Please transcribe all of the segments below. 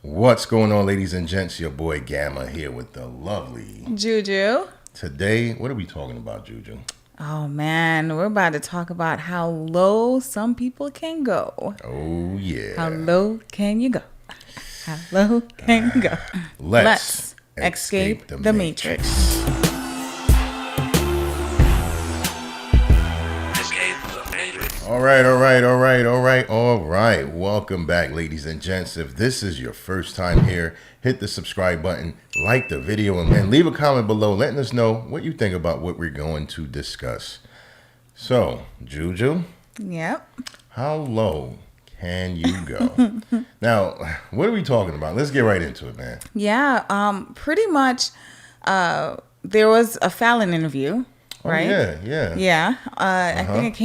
What's going on, ladies and gents? Your boy Gamma here with the lovely Juju. Today, what are we talking about, Juju? Oh man, we're about to talk about how low some people can go. Oh yeah. How low can you go? How low can you go? Let's escape the matrix. All right. Welcome back, ladies and gents. If this is your first time here, hit the subscribe button, like the video, and then leave a comment below letting us know what you think about what we're going to discuss. So, Juju. Yep. How low can you go? Now, what are we talking about? Let's get right into it, man. Yeah. Pretty much. There was a Falynn interview, right? Yeah. Yeah. I think it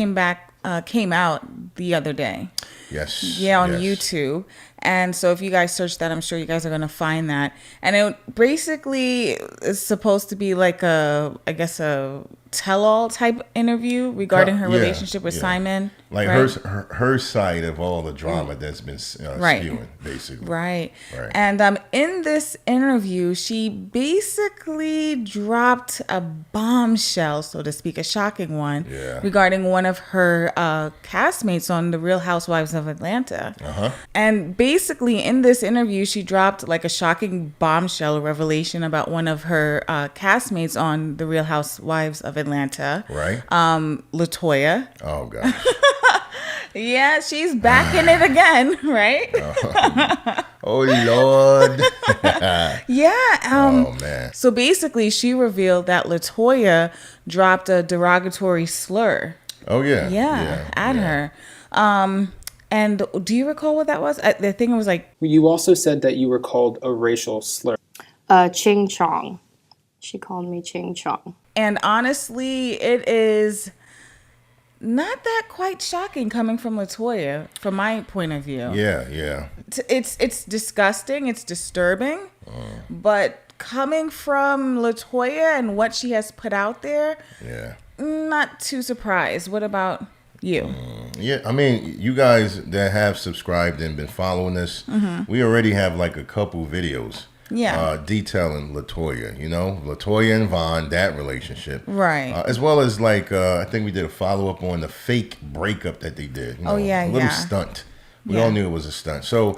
came out the other day. Yes. Yeah, on YouTube. And so if you guys search that, I'm sure you guys are going to find that. And it basically is supposed to be like a tell-all type interview regarding her relationship with Simon. Like right? her side of all the drama that's been spewing, basically. Right. And in this interview, she basically dropped a bombshell, so to speak, a shocking one, regarding one of her castmates on The Real Housewives of Atlanta. And basically in this interview, she dropped like a shocking bombshell revelation about one of her castmates on The Real Housewives of Atlanta. Right. Latoya. Oh, gosh. Yeah, she's back in it again, right? Oh, Lord. Yeah. Oh, man. So basically, she revealed that Latoya dropped a derogatory slur. Oh, yeah. At her. And do you recall what that was? The thing was like... You also said that you were called a racial slur. Ching Chong. She called me Ching Chong. And honestly, it is not that quite shocking coming from Latoya, from my point of view. Yeah. It's disgusting. It's disturbing. But coming from Latoya and what she has put out there, not too surprised. What about you? Yeah, I mean, you guys that have subscribed and been following us, we already have like a couple videos. Detailing Latoya, Latoya and Vaughn, that relationship. Right. As well as like, I think we did a follow-up on the fake breakup that they did. A little stunt. We all knew it was a stunt. So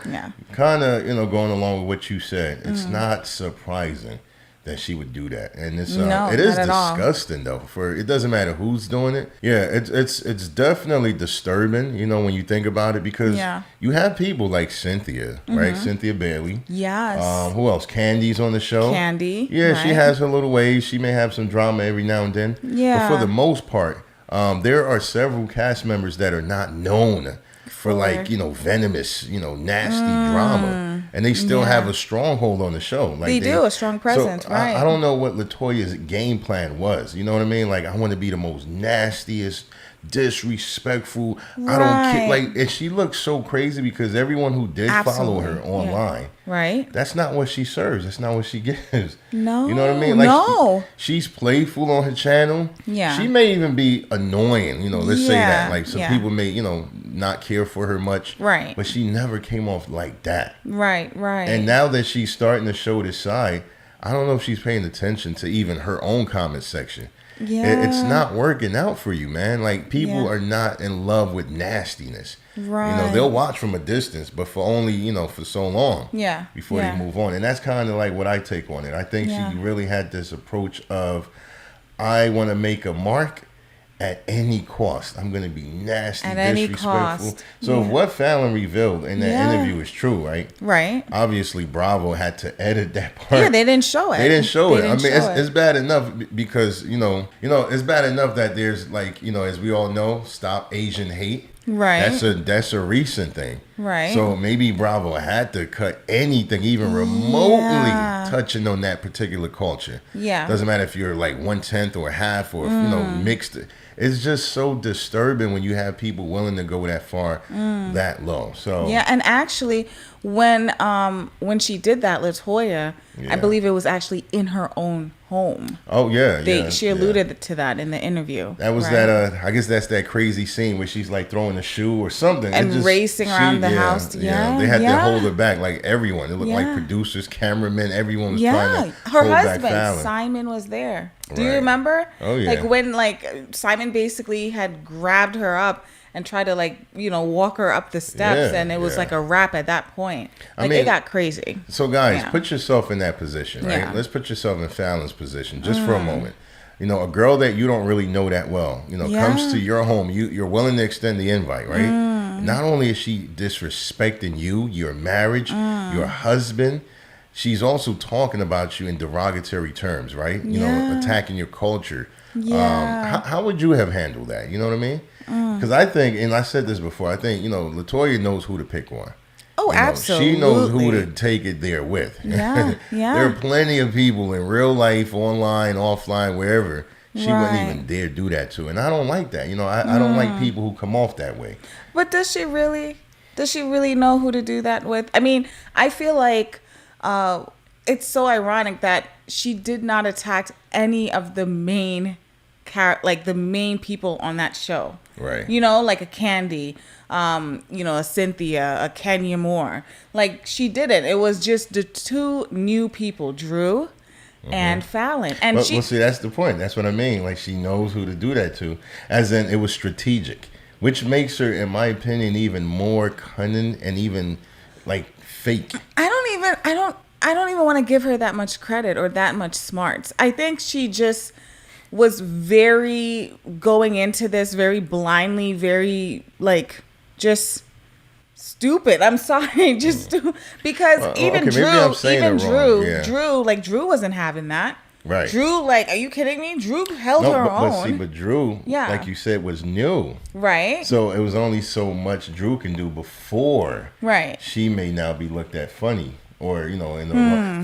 kind of, going along with what you said, it's not surprising that she would do that. And it's it is disgusting though. It doesn't matter who's doing it. Yeah, it's definitely disturbing, when you think about it, because you have people like Cynthia, right? Cynthia Bailey. Yes. Who else? Candy's on the show. Candy. Yeah, right. She has her little ways. She may have some drama every now and then. Yeah. But for the most part, there are several cast members that are not known for like, venomous, nasty drama. And they still have a stronghold on the show. Like they do, a strong presence, right. I don't know what Latoya's game plan was. You know what I mean? Like, I want to be the most nastiest, disrespectful. I don't care. Like, and she looks so crazy because everyone who did follow her online, that's not what she serves. That's not what she gives. No. You know what I mean? Like, she's playful on her channel. Yeah. She may even be annoying, let's say that. Like, some people may, not care for her much. Right. But she never came off like that. Right. And now that she's starting to show this side, I don't know if she's paying attention to even her own comment section. Yeah. It's not working out for you, man. Like, people are not in love with nastiness. Right. They'll watch from a distance, but for only, for so long. Yeah. Before they move on. And that's kind of like what I take on it. I think she really had this approach of, I want to make a mark at any cost. I'm going to be nasty, disrespectful. So if what Falynn revealed in that interview is true, right? Right. Obviously, Bravo had to edit that part. Yeah, they didn't show it. I mean, it's bad enough because, it's bad enough that there's like, as we all know, Stop Asian Hate. Right. That's a recent thing. Right. So maybe Bravo had to cut anything even remotely touching on that particular culture. Yeah. Doesn't matter if you're like 1/10 or half or mixed. It's just so disturbing when you have people willing to go that far, that low. So and actually, when she did that, Latoya, I believe it was actually in her own home. Oh yeah, She alluded to that in the interview. That was that. I guess that's that crazy scene where she's like throwing a shoe or something and racing around the house. Yeah, they had to hold her back. Like everyone, it looked like producers, cameramen, everyone was trying to hold back Falynn. Her husband Simon was there. Do you remember? Oh yeah. Like when Simon basically had grabbed her up and tried to walk her up the steps, and it was like a wrap at that point. It got crazy. So guys, put yourself in that position, right? Yeah. Let's put yourself in Falynn's position just for a moment. A girl that you don't really know that well, comes to your home. You're willing to extend the invite, right? Not only is she disrespecting you, your marriage, your husband, she's also talking about you in derogatory terms, right? Attacking your culture. Yeah. How would you have handled that? You know what I mean? Because I think, and I said this before, I think, Latoya knows who to pick on. Oh, absolutely. She knows who to take it there with. Yeah, There are plenty of people in real life, online, offline, wherever, she wouldn't even dare do that to. And I don't like that. I don't like people who come off that way. But does she really know who to do that with? I mean, I feel like it's so ironic that she did not attack any of the main people on that show. Right. Like a Candy, a Cynthia, a Kenya Moore. Like, she didn't. It was just the two new people, Drew and Falynn. And well, see, that's the point. That's what I mean. Like, she knows who to do that to. As in, it was strategic, which makes her, in my opinion, even more cunning and even, fake. I don't even want to give her that much credit or that much smarts. I think she just was very going into this very blindly, very just stupid. I'm sorry, just because Drew wasn't having that. Right. Drew, are you kidding me? Drew held her own. But Drew, like you said, was new. Right. So it was only so much Drew can do before she may now be looked at funny. Or,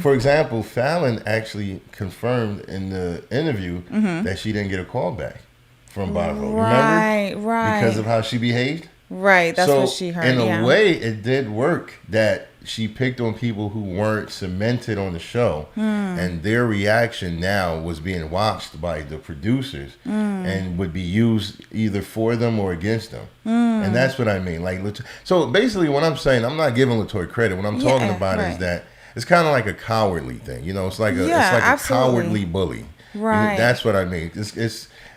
for example, Falynn actually confirmed in the interview that she didn't get a call back from Bono. Remember? Right. Because of how she behaved? Right, that's what she heard. In a way, it did work that she picked on people who weren't cemented on the show, and their reaction now was being watched by the producers and would be used either for them or against them. And that's what I mean. So basically, what I'm saying, I'm not giving Latoya credit. What I'm talking about is that it's kind of like a cowardly thing. It's like a cowardly bully. Right. That's what I mean.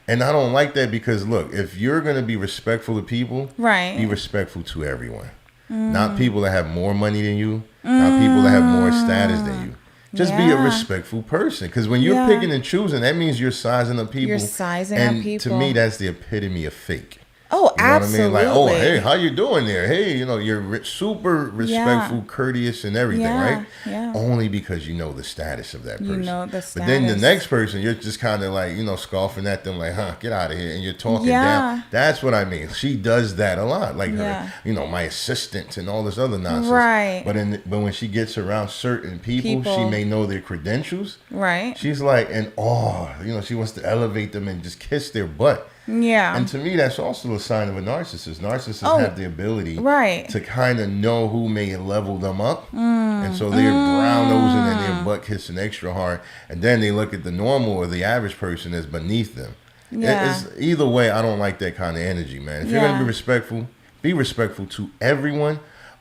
And I don't like that because, look, if you're going to be respectful to people, be respectful to everyone. Not people that have more money than you, not people that have more status than you. Just be a respectful person. Because when you're picking and choosing, that means you're sizing up people. And to me, that's the epitome of fake. Oh, absolutely. What I mean? Hey, how you doing there? Hey, you're super respectful, courteous, and everything, right? Yeah. Only because you know the status of that person. You know the status. But then the next person, you're just kind of scoffing at them get out of here, and you're talking down. That's what I mean. She does that a lot, her, my assistant and all this other nonsense. Right. But when she gets around certain people, she may know their credentials. Right. She's in awe. She wants to elevate them and just kiss their butt. Yeah. And to me, that's also a sign of a narcissist. Narcissists have the ability to kind of know who may level them up. And so they're brown-nosing and their butt kissing extra hard. And then they look at the normal or the average person as beneath them. Yeah. Either way, I don't like that kind of energy, man. If you're going to be respectful to everyone.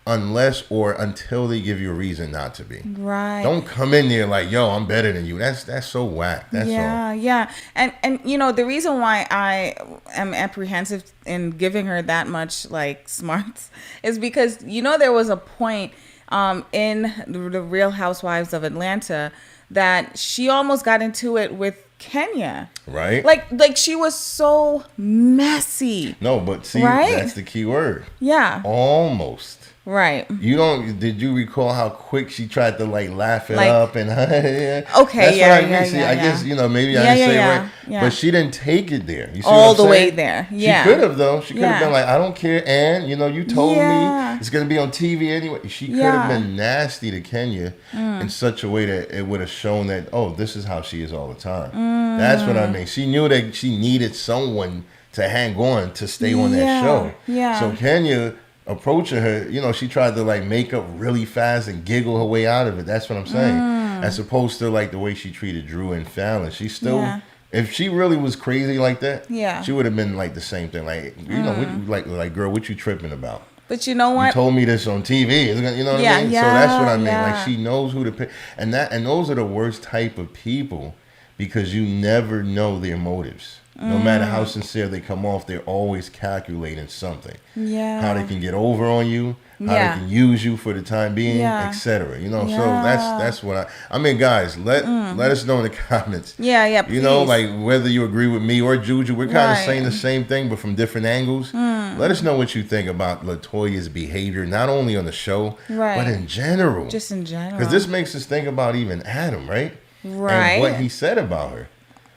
Unless or until they give you a reason not to be. Right. Don't come in there I'm better than you. That's so whack. That's all. Yeah. And the reason why I am apprehensive in giving her that much smarts is because there was a point in the Real Housewives of Atlanta that she almost got into it with Kenya. Right. Like she was so messy. No, but see, that's the key word. Yeah. Almost. Right. Did you recall how quick she tried to laugh it up and okay, that's what I mean. See, I guess maybe I didn't say it right. Yeah. But she didn't take it there. You see all what I'm the saying? way there. Yeah. She could have though. She could have been I don't care, and you told me it's gonna be on TV anyway. She could have been nasty to Kenya in such a way that it would have shown that this is how she is all the time. That's what I mean. She knew that she needed someone to hang on to stay on that show. Yeah. So Kenya approaching her, she tried to make up really fast and giggle her way out of it. That's what I'm saying. as opposed to like the way she treated Drew and Falynn. She still, if she really was crazy like that, she would have been like the same thing. Like, you know, like girl, what you tripping about? But you know what? You told me this on TV. You know what I mean? So that's what I mean. Like, she knows who to pick, and those are the worst type of people, because you never know their motives. No matter how sincere they come off, they're always calculating something. Yeah. How they can get over on you, how they can use you for the time being, etc. You know, so that's what I mean, guys, let us know in the comments. Yeah, please. You know, like whether you agree with me or Juju, we're kind of saying the same thing, but from different angles. Let us know what you think about Latoya's behavior, not only on the show, but in general. Just in general. Because this makes us think about even Adam, right? Right. And what he said about her.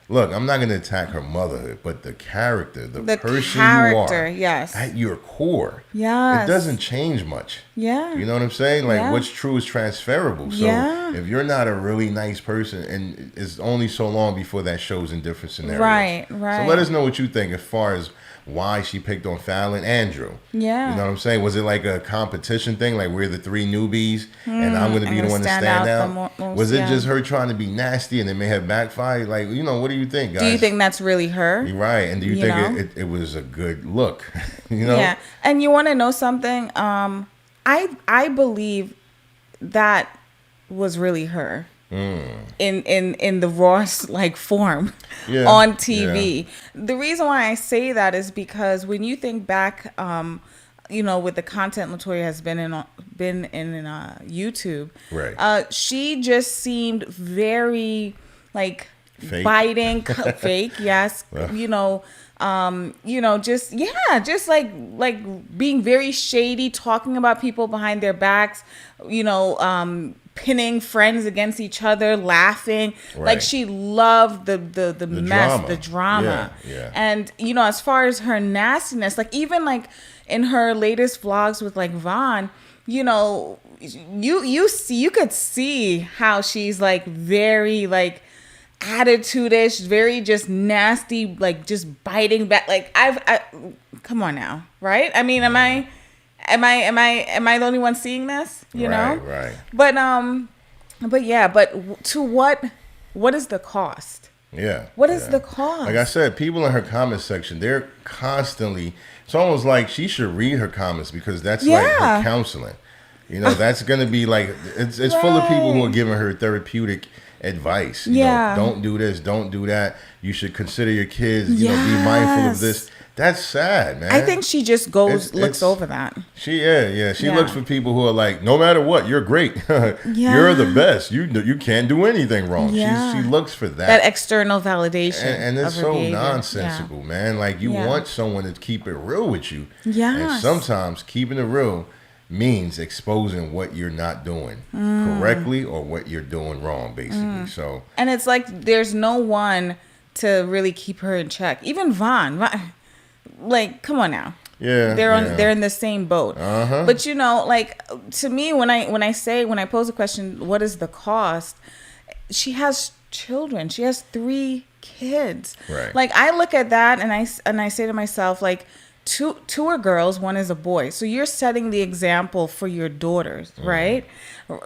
Look, I'm not going to attack her motherhood, but the character, the person you are, at your core, it doesn't change much. Yeah. You know what I'm saying? Like, what's true is transferable. So if you're not a really nice person, and it's only so long before that shows in different scenarios. Right. So let us know what you think as far as why she picked on Falynn and Drew. Yeah. You know what I'm saying? Was it like a competition thing? Like, we're the three newbies and I'm going to be the one to stand out? Was it just her trying to be nasty and it may have backfired? Like, you know, what do you think, guys? Do you think that's really her? You're right. And do you think it was a good look? You know? Yeah. And you want to know something? I believe that was really her. In the raw like form on TV. The reason why I say that is because when you think back, you know, with the content Latoya has been in YouTube, she just seemed very like fake. Biting, fake, yes, you know, just like being very shady, talking about people behind their backs, you know, pinning friends against each other, laughing. Like, she loved the mess, the drama. And, you know, as far as her nastiness, like even like in her latest vlogs with like Vaughn, you know, you could see how she's like very like attitude-ish, very just nasty, like just biting back. Like I come on now, right? I mean, am I the only one seeing this? You know? Right. But to what is the cost? Yeah. What is the cost? Like I said, people in her comment section, they're constantly, it's almost like she should read her comments, because that's like her counseling. You know, that's going to be like, it's full of people who are giving her therapeutic advice. You know, don't do this, don't do that. You should consider your kids, you know, be mindful of this. That's sad, man. I think she just looks over that. She looks for people who are like, no matter what, you're great. You're the best. You can't do anything wrong. Yeah. She looks for that. That external validation. And it's so behavior. Nonsensical, man. Like, you want someone to keep it real with you. Yeah. And sometimes keeping it real means exposing what you're not doing correctly or what you're doing wrong, basically. So, and it's like there's no one to really keep her in check. Even Vaughn. Like, come on now. Yeah, they're in the same boat. But you know, like, to me, when I pose a question, what is the cost? She has children. She has 3 kids. Right. Like, I look at that and I say to myself, like, two are girls, 1 is a boy. So you're setting the example for your daughters, right?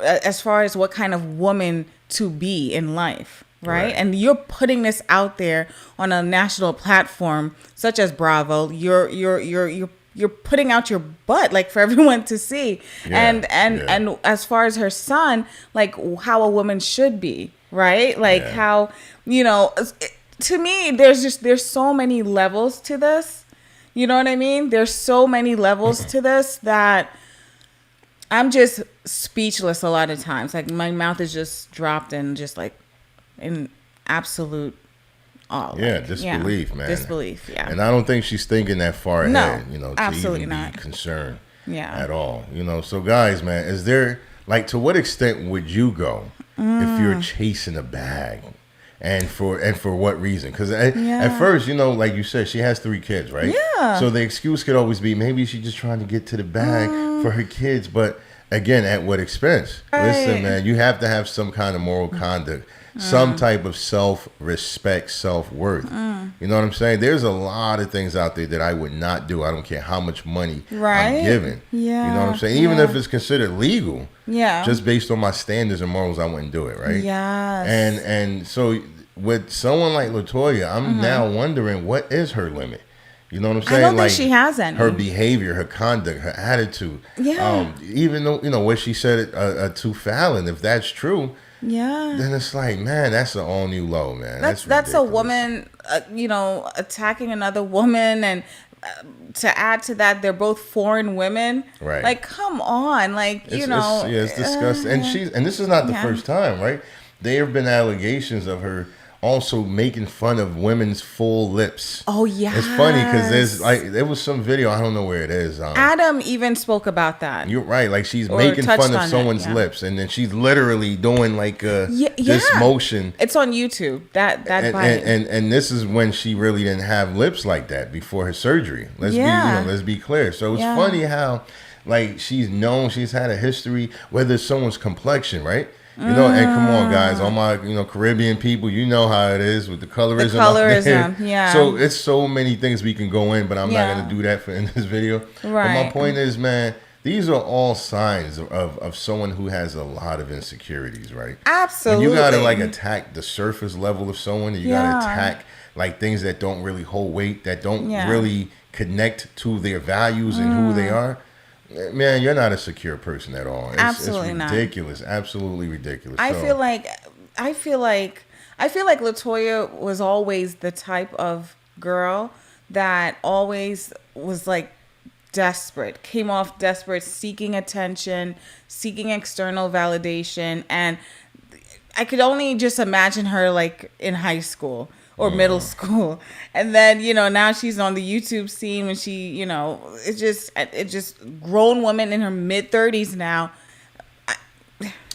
As far as what kind of woman to be in life. Right? And you're putting this out there on a national platform such as Bravo. You're putting out your butt, like, for everyone to see. And as far as her son, like, how a woman should be, right? Like, how, you know, to me, there's so many levels to this. You know what I mean? There's so many levels to this that I'm just speechless a lot of times. Like, my mouth is just dropped and just like in absolute awe. Disbelief, man. Disbelief, And I don't think she's thinking that far ahead, you know, to even be concerned at all. You know, so guys, man, is there, like, to what extent would you go if you're chasing a bag? And for what reason? Because at first, you know, like you said, she has 3 kids, right? Yeah. So the excuse could always be, maybe she's just trying to get to the bag for her kids. But again, at what expense? Right. Listen, man, you have to have some kind of moral conduct, some type of self-respect, self-worth. You know what I'm saying? There's a lot of things out there that I would not do. I don't care how much money I'm giving. Yeah. You know what I'm saying? Even if it's considered legal. Yeah. Just based on my standards and morals, I wouldn't do it, right? Yes. And so with someone like Latoya, I'm now wondering, what is her limit? You know what I'm saying? I don't think she has any. Her behavior, her conduct, her attitude. Yeah. Even though, what she said to Falynn, if that's true, then it's like, man, that's an all new low, man. That's a woman, attacking another woman, and to add to that, they're both foreign women. Right. Like, come on, like it's disgusting. And this is not the first time, right? There have been allegations of her also making fun of women's full lips. Oh yeah, it's funny because there was some video, I don't know where it is. Adam even spoke about that. You're right, like she's making fun of someone's lips, and then she's literally doing like this motion. It's on YouTube. That bite. And this is when she really didn't have lips like that before her surgery. Let's be clear. So it's funny how like she's had a history, whether it's someone's complexion, right? And come on, guys, all my, Caribbean people, you know how it is with the colorism. The colorism, yeah. So it's so many things we can go in, but I'm not going to do that in this video. Right. But my point is, man, these are all signs of someone who has a lot of insecurities, right? Absolutely. When you got to like attack the surface level of someone, you got to attack like things that don't really hold weight, that don't really connect to their values and who they are. Man, you're not a secure person at all. It's ridiculous. Not. Absolutely ridiculous. I feel like Latoya was always the type of girl that always was like desperate, came off desperate, seeking attention, seeking external validation. And I could only just imagine her like in high school or middle school. And then, now she's on the YouTube scene when she, it's just grown woman in her mid-30s now.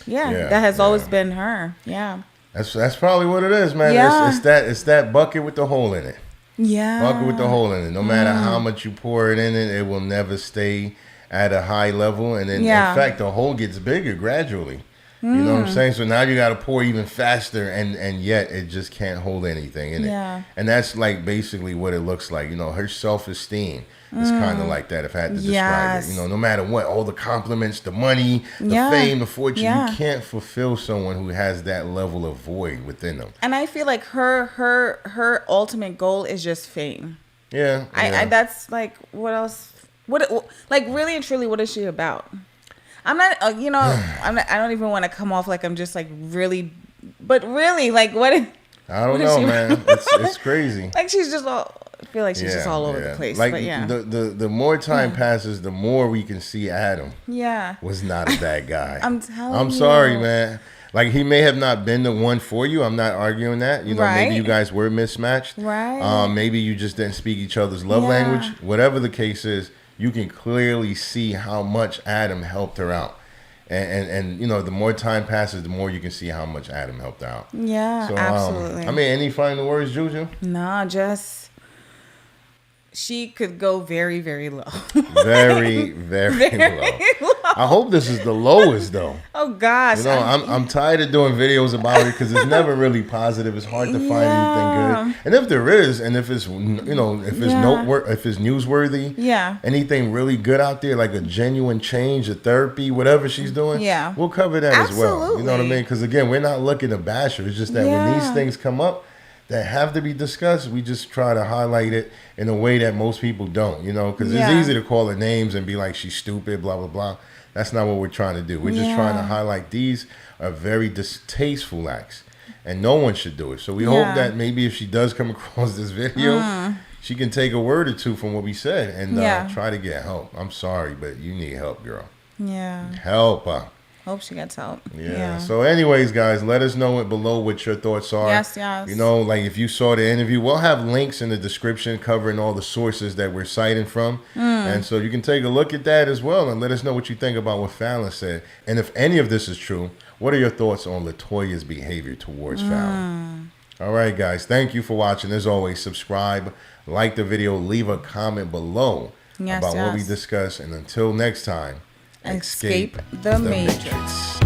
That has always been her. Yeah. That's probably what it is, man. Yeah. It's that bucket with the hole in it. Yeah. Bucket with the hole in it. No matter how much you pour it in it will never stay at a high level. And then, in fact, the hole gets bigger gradually. You know what I'm saying? So now you got to pour even faster, and yet it just can't hold anything in it. And that's like basically what it looks like. Her self-esteem is kind of like that, if I had to describe it. No matter what, all the compliments, the money, the fame, the fortune, you can't fulfill someone who has that level of void within them. And I feel like her ultimate goal is just fame. Yeah. I that's like, what else? Like, really and truly, what is she about? I'm not, I don't even want to come off like I'm just like really, but really, like what? I don't know, man. It's crazy. Like she's just all, I feel like she's just all over the place. Like but the more time passes, the more we can see Adam. Was not a bad guy. I'm sorry, man. Like he may have not been the one for you. I'm not arguing that. Maybe you guys were mismatched. Right. Maybe you just didn't speak each other's love language. Whatever the case is. You can clearly see how much Adam helped her out. And the more time passes, the more you can see how much Adam helped out. Yeah, so, absolutely. Any final words, Juju? No, just she could go very, very low. Very, very low. I hope this is the lowest, though. Oh, gosh. I'm tired of doing videos about it because it's never really positive. It's hard to find anything good. And if there is, and if it's, if it's newsworthy, anything really good out there, like a genuine change, a therapy, whatever she's doing, we'll cover that as well. You know what I mean? Because, again, we're not looking to bash her. It's just that when these things come up, that have to be discussed, we just try to highlight it in a way that most people don't, because it's easy to call her names and be like, she's stupid, blah, blah, blah. That's not what we're trying to do. We're just trying to highlight these are very distasteful acts, and no one should do it. So we hope that maybe if she does come across this video, she can take a word or two from what we said and try to get help. I'm sorry, but you need help, girl. Yeah. Help her. Hope she gets help. Yeah. So anyways, guys, let us know below what your thoughts are. Yes. Like if you saw the interview, we'll have links in the description covering all the sources that we're citing from. And so you can take a look at that as well and let us know what you think about what Falynn said. And if any of this is true, what are your thoughts on Latoya's behavior towards Falynn? All right, guys. Thank you for watching. As always, subscribe, like the video, leave a comment below about what we discuss. And until next time, Escape the Matrix.